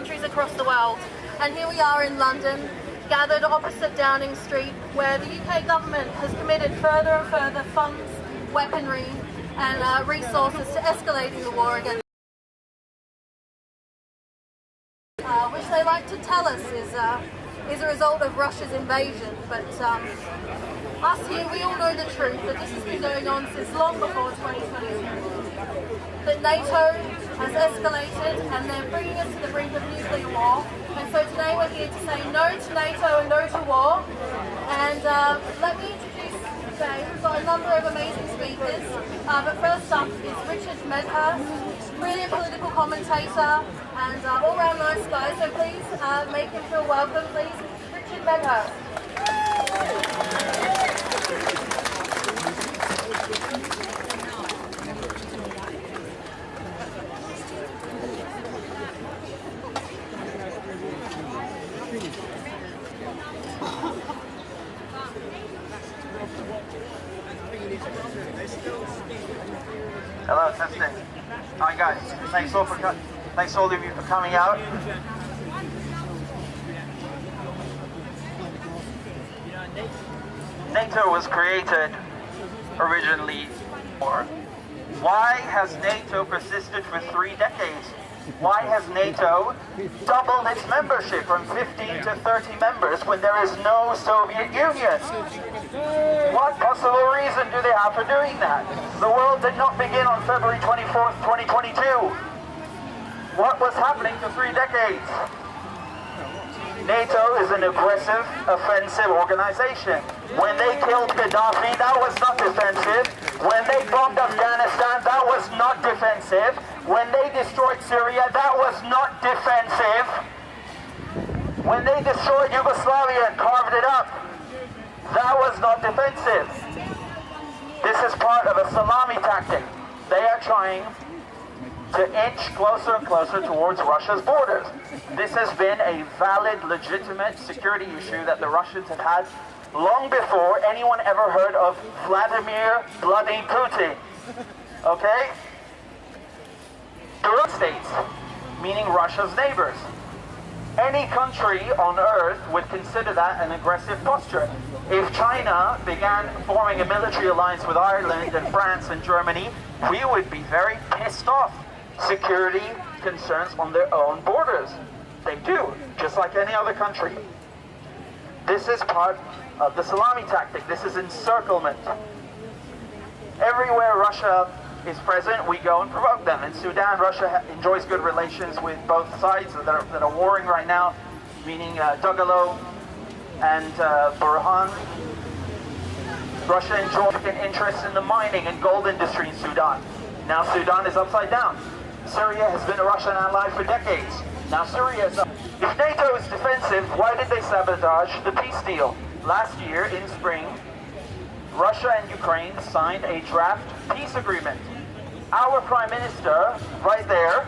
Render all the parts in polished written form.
countries across the world. And here we are in London, gathered opposite Downing Street, where the UK government has committed further and further funds, weaponry and resources to escalating the war against which they like to tell us is a result of Russia's invasion. But us here, we all know the truth, that this has been going on since long before 2022. That NATO has escalated and they're bringing us to the brink of nuclear war. And so today we're here to say no to NATO and no to war. And let me introduce today, we've got a number of amazing speakers. But first up is Richard Medhurst, brilliant political commentator and all-round nice guy. So please make him feel welcome, please. Richard Medhurst. Hello, testing. Hi guys, thanks all of you for coming out. NATO was created originally for. Why has NATO persisted for 3 decades? Why has NATO doubled its membership from 15 to 30 members when there is no Soviet Union? What possible reason do they have for doing that? The world did not begin on February 24th, 2022. What was happening for 3 decades? NATO is an aggressive, offensive organization. When they killed Gaddafi, that was not defensive. When they bombed Afghanistan, that was not defensive. When they destroyed Syria, that was not defensive. When they destroyed Yugoslavia and carved it up, that was not defensive. This is part of a salami tactic. They are trying to inch closer and closer towards Russia's borders. This has been a valid, legitimate security issue that the Russians have had long before anyone ever heard of Vladimir Bloody Putin. Okay? The states, meaning Russia's neighbors. Any country on earth would consider that an aggressive posture. If China began forming a military alliance with Ireland and France and Germany, we would be very pissed off. Security concerns on their own borders. They do, just like any other country. This is part of the salami tactic. This is encirclement. Everywhere Russia is present, we go and provoke them. In Sudan, Russia enjoys good relations with both sides that are warring right now, meaning Dagalo and Burhan. Russia enjoys an interest in the mining and gold industry in Sudan. Now Sudan is upside down. Syria has been a Russian ally for decades. Now Syria is up. If NATO is defensive, why did they sabotage the peace deal? Last year, in spring, Russia and Ukraine signed a draft peace agreement. Our Prime Minister, right there,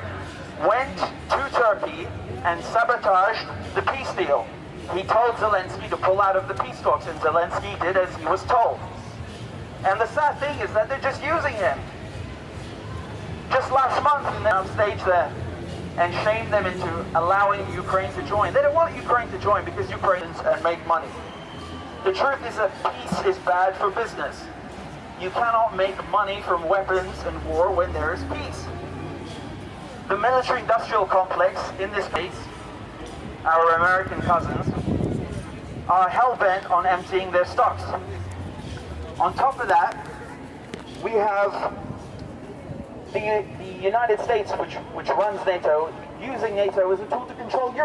went to Turkey and sabotaged the peace deal. He told Zelensky to pull out of the peace talks, and Zelensky did as he was told. And the sad thing is that they're just using him. Just last month, they on stage there and shamed them into allowing Ukraine to join. They don't want Ukraine to join because Ukrainians make money. The truth is that peace is bad for business. You cannot make money from weapons and war when there is peace. The military-industrial complex, in this case, our American cousins, are hell-bent on emptying their stocks. On top of that, we have the United States, which runs NATO, using NATO as a tool to control Europe.